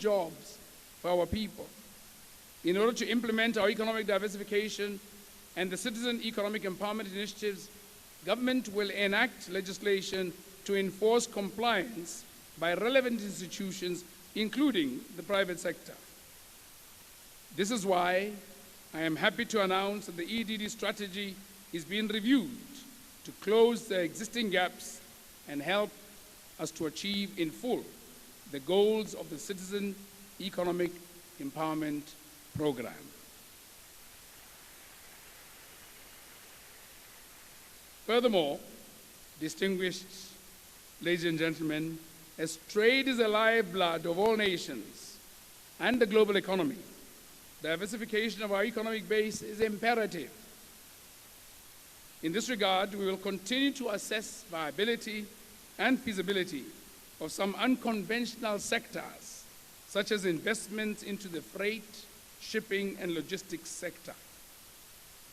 jobs for our people. In order to implement our economic diversification and the citizen economic empowerment initiatives, government will enact legislation to enforce compliance by relevant institutions, including the private sector. This is why I am happy to announce that the EDD strategy is being reviewed to close the existing gaps and help us to achieve in full the goals of the Citizen Economic Empowerment Program. Furthermore, distinguished ladies and gentlemen, as trade is the lifeblood of all nations and the global economy, diversification of our economic base is imperative. In this regard, we will continue to assess viability and feasibility of some unconventional sectors, such as investments into the freight, shipping, and logistics sector.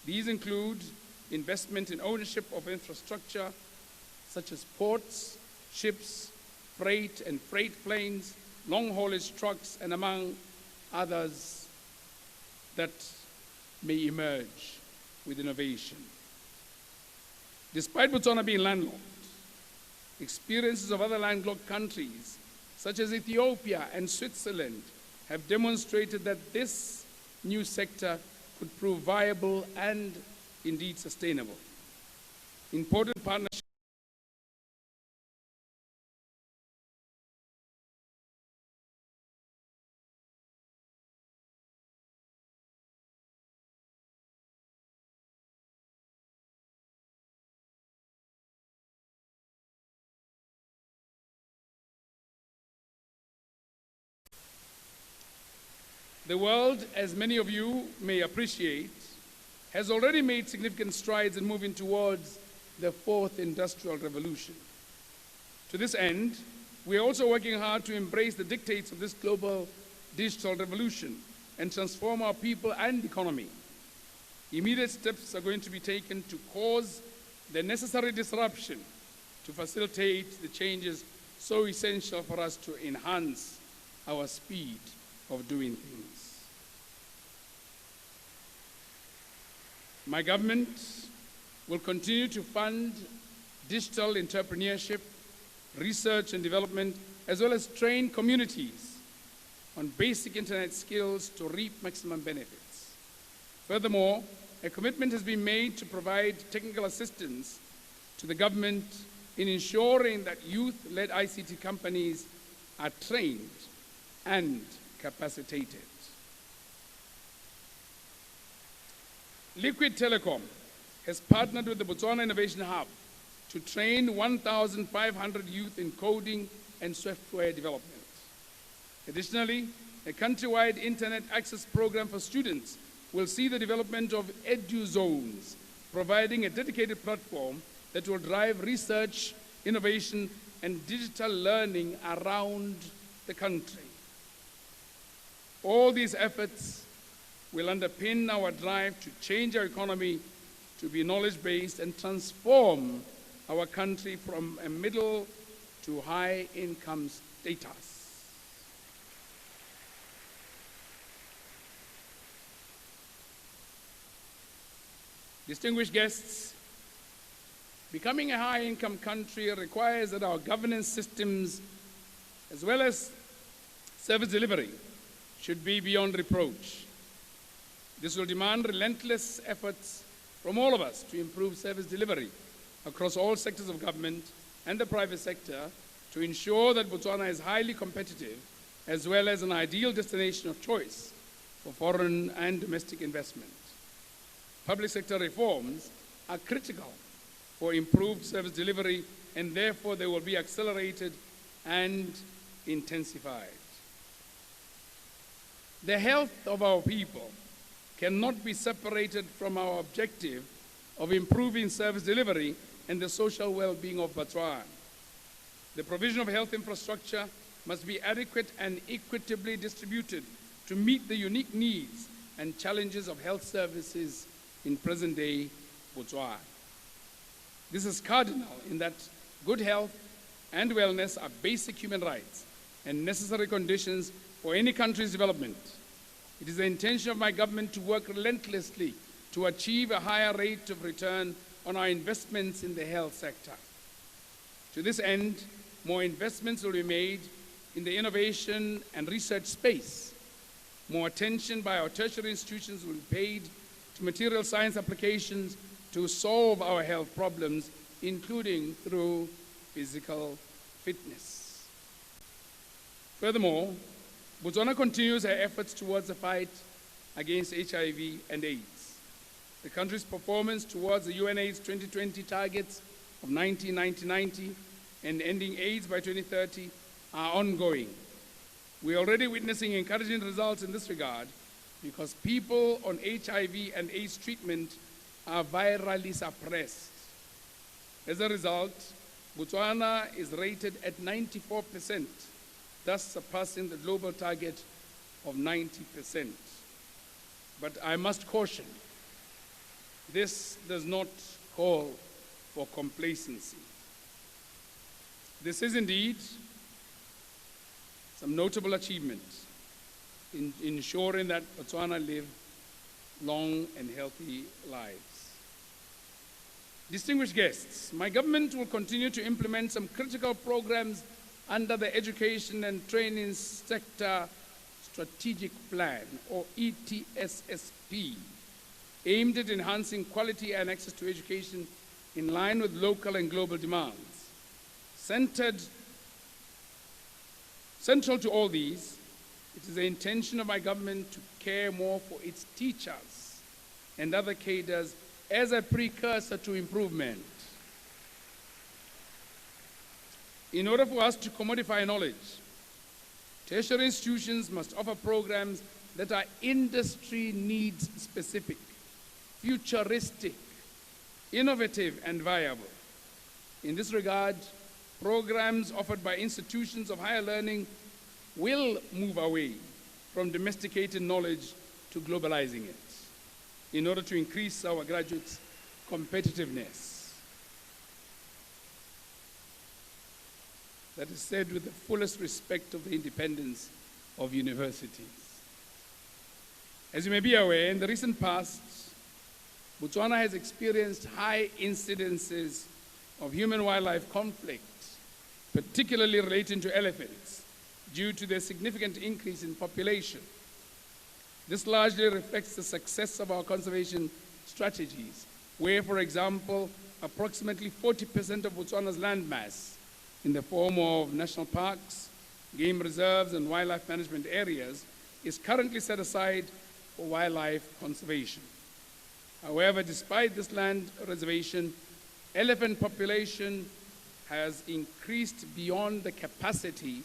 These include investment in ownership of infrastructure, such as ports, ships, freight and freight planes, long-haulage trucks, and among others that may emerge with innovation. Despite Botswana being landlocked, experiences of other landlocked countries, such as Ethiopia and Switzerland, have demonstrated that this new sector could prove viable and indeed sustainable. Important partnerships The world, as many of you may appreciate, has already made significant strides in moving towards the fourth industrial revolution. To this end, we are also working hard to embrace the dictates of this global digital revolution and transform our people and economy. Immediate steps are going to be taken to cause the necessary disruption to facilitate the changes so essential for us to enhance our speed of doing things. My government will continue to fund digital entrepreneurship, research and development, as well as train communities on basic internet skills to reap maximum benefits. Furthermore, a commitment has been made to provide technical assistance to the government in ensuring that youth-led ICT companies are trained and capacitated. Liquid Telecom has partnered with the Botswana Innovation Hub to train 1,500 youth in coding and software development. Additionally, a countrywide internet access program for students will see the development of edu zones, providing a dedicated platform that will drive research, innovation, and digital learning around the country. All these efforts will underpin our drive to change our economy to be knowledge-based and transform our country from a middle to high-income status. Distinguished guests, becoming a high-income country requires that our governance systems, as well as service delivery, should be beyond reproach. This will demand relentless efforts from all of us to improve service delivery across all sectors of government and the private sector to ensure that Botswana is highly competitive as well as an ideal destination of choice for foreign and domestic investment. Public sector reforms are critical for improved service delivery, and therefore they will be accelerated and intensified. The health of our people cannot be separated from our objective of improving service delivery and the social well-being of Botswana. The provision of health infrastructure must be adequate and equitably distributed to meet the unique needs and challenges of health services in present-day Botswana. This is cardinal in that good health and wellness are basic human rights and necessary conditions for any country's development. It is the intention of my government to work relentlessly to achieve a higher rate of return on our investments in the health sector. To this end, more investments will be made in the innovation and research space. More attention by our tertiary institutions will be paid to material science applications to solve our health problems, including through physical fitness. Furthermore, Botswana continues her efforts towards the fight against HIV and AIDS. The country's performance towards the UNAIDS 2020 targets of 90-90-90 and ending AIDS by 2030 are ongoing. We are already witnessing encouraging results in this regard because people on HIV and AIDS treatment are virally suppressed. As a result, Botswana is rated at 94%, thus surpassing the global target of 90%. But I must caution, this does not call for complacency. This is indeed some notable achievements in ensuring that Botswana live long and healthy lives. Distinguished guests, my government will continue to implement some critical programs under the Education and Training Sector Strategic Plan, or ETSSP, aimed at enhancing quality and access to education in line with local and global demands. Central to all these, it is the intention of my government to care more for its teachers and other cadres as a precursor to improvement. In order for us to commodify knowledge, tertiary institutions must offer programs that are industry needs specific, futuristic, innovative, and viable. In this regard, programs offered by institutions of higher learning will move away from domesticated knowledge to globalizing it in order to increase our graduates' competitiveness. That is said with the fullest respect of the independence of universities. As you may be aware, in the recent past, Botswana has experienced high incidences of human-wildlife conflict, particularly relating to elephants, due to their significant increase in population. This largely reflects the success of our conservation strategies, where, for example, approximately 40% of Botswana's landmass in the form of national parks, game reserves, and wildlife management areas is currently set aside for wildlife conservation. However, despite this land reservation, elephant population has increased beyond the capacity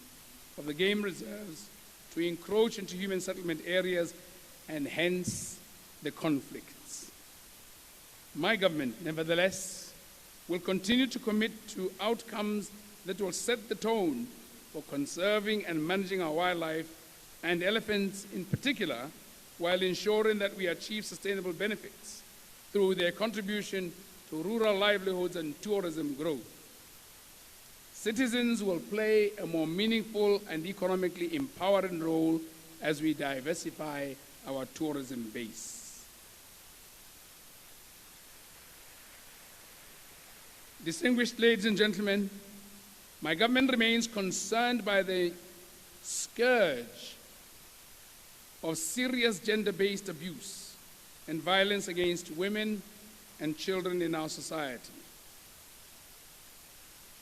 of the game reserves to encroach into human settlement areas, and hence the conflicts. My government, nevertheless, will continue to commit to outcomes that will set the tone for conserving and managing our wildlife and elephants in particular, while ensuring that we achieve sustainable benefits through their contribution to rural livelihoods and tourism growth. Citizens will play a more meaningful and economically empowering role as we diversify our tourism base. Distinguished ladies and gentlemen, my government remains concerned by the scourge of serious gender-based abuse and violence against women and children in our society.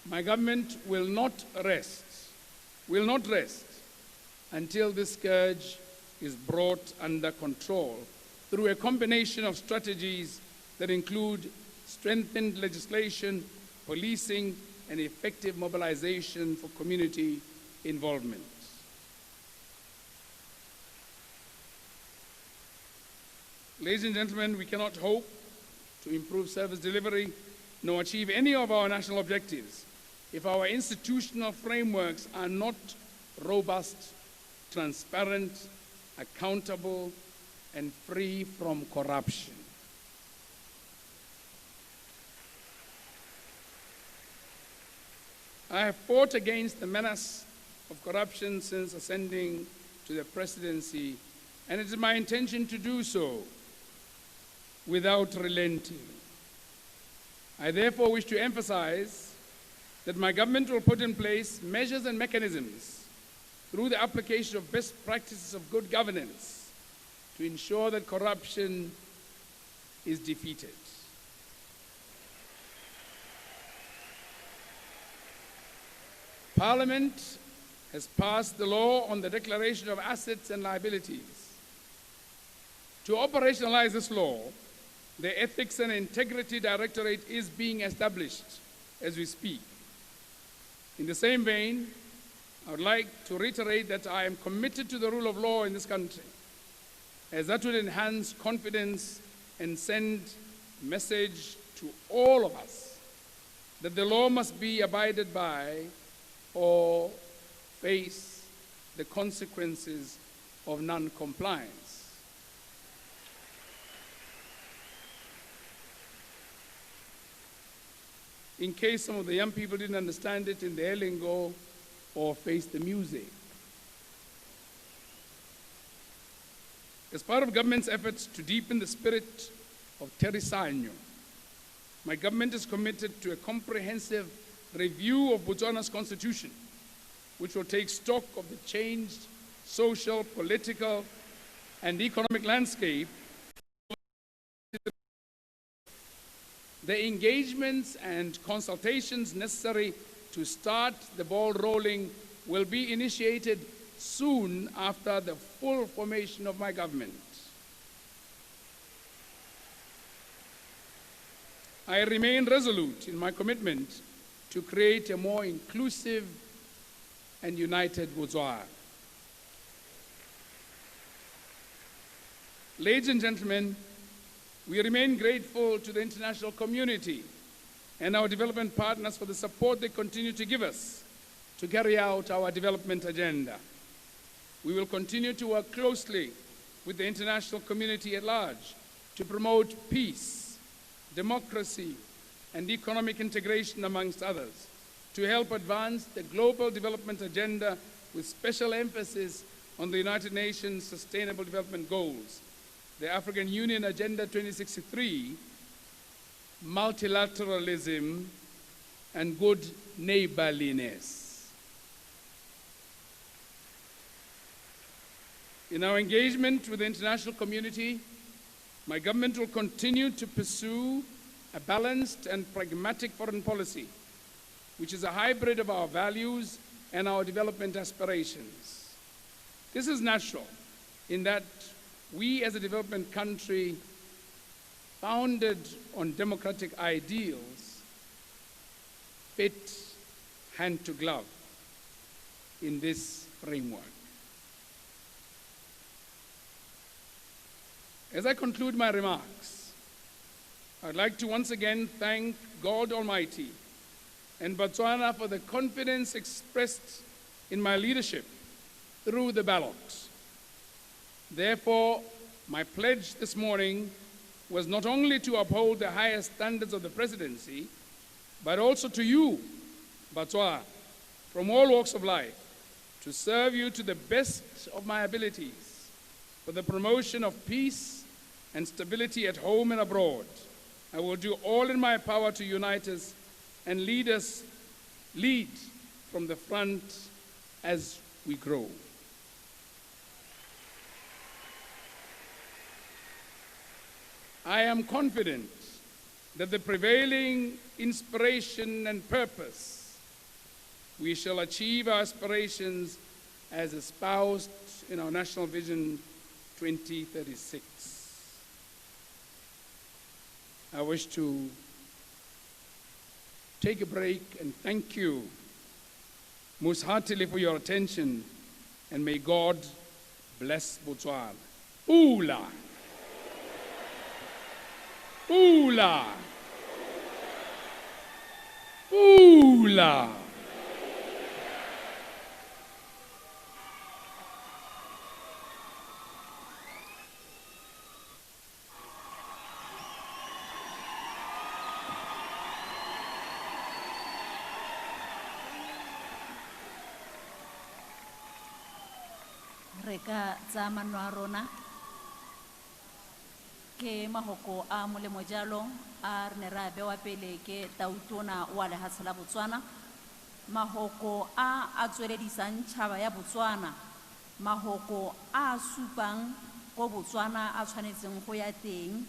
My government will not rest until this scourge is brought under control through a combination of strategies that include strengthened legislation, policing, and effective mobilization for community involvement. Ladies and gentlemen, we cannot hope to improve service delivery nor achieve any of our national objectives if our institutional frameworks are not robust, transparent, accountable, and free from corruption. I have fought against the menace of corruption since ascending to the presidency, and it is my intention to do so without relenting. I therefore wish to emphasize that my government will put in place measures and mechanisms through the application of best practices of good governance to ensure that corruption is defeated. Parliament has passed the law on the declaration of assets and liabilities. To operationalize this law, the Ethics and Integrity Directorate is being established as we speak. In the same vein, I would like to reiterate that I am committed to the rule of law in this country, as that would enhance confidence and send a message to all of us that the law must be abided by or face the consequences of non-compliance. In case some of the young people didn't understand it in their lingo or face the music. As part of government's efforts to deepen the spirit of Terisanyo, my government is committed to a comprehensive review of Botswana's constitution, which will take stock of the changed social, political, and economic landscape. The engagements and consultations necessary to start the ball rolling will be initiated soon after the full formation of my government. I remain resolute in my commitment to create a more inclusive and united Botswana. Ladies and gentlemen, we remain grateful to the international community and our development partners for the support they continue to give us to carry out our development agenda. We will continue to work closely with the international community at large to promote peace, democracy, and economic integration, amongst others, to help advance the global development agenda with special emphasis on the United Nations Sustainable Development Goals, the African Union Agenda 2063, multilateralism, and good neighborliness. In our engagement with the international community, my government will continue to pursue a balanced and pragmatic foreign policy, which is a hybrid of our values and our development aspirations. This is natural in that we as a development country founded on democratic ideals fit hand to glove in this framework. As I conclude my remarks, I'd like to once again thank God Almighty and Botswana for the confidence expressed in my leadership through the ballot. Therefore, my pledge this morning was not only to uphold the highest standards of the presidency, but also to you, Botswana, from all walks of life, to serve you to the best of my abilities for the promotion of peace and stability at home and abroad. I will do all in my power to unite us and lead from the front as we grow. I am confident that the prevailing inspiration and purpose, we shall achieve our aspirations as espoused in our National Vision 2036. I wish to take a break and thank you most heartily for your attention, and may God bless Botswana. Pula! Pula! Pula! Re re ka tsa manno a rona ke mahoko a molemo jalo a re ne ra bewa pele ke tautona wa lehatshe la Botswana, mahoko a tsweledisang tšhaba ya Botswana, mahoko a supang go Botswana a tshwanetseng go ya teng,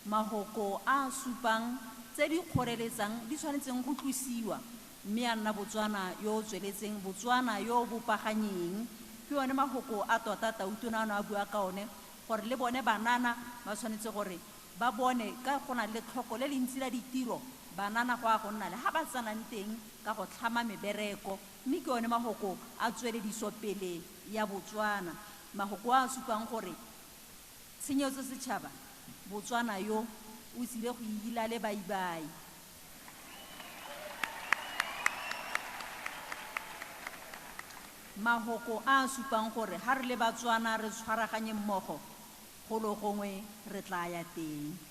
mahoko a supang tse di kgoreletsang di tshwanetseng go tlosiwa mme a nna Botswana yo tsweletseng, Botswana yo bopaganyeng. Ke yone mahoko a tota tautona a bua ka one gore le bone banana ba tshwanetse gore ba bone ka go na le tlhoko le le ntsi la ditiro banana go a go nna le ha ba tsanang teng ka go tlhama mebereko, mme ke yone mahoko a tswelediso pele ya Botswana, mahoko a supang gore tshenyetso setšhaba Botswana yo o tsile go ila le baibai. Mahoko a supang gore ha re le Batswana re tshwaraganye mmogo go lo gongwe re tla ya teng.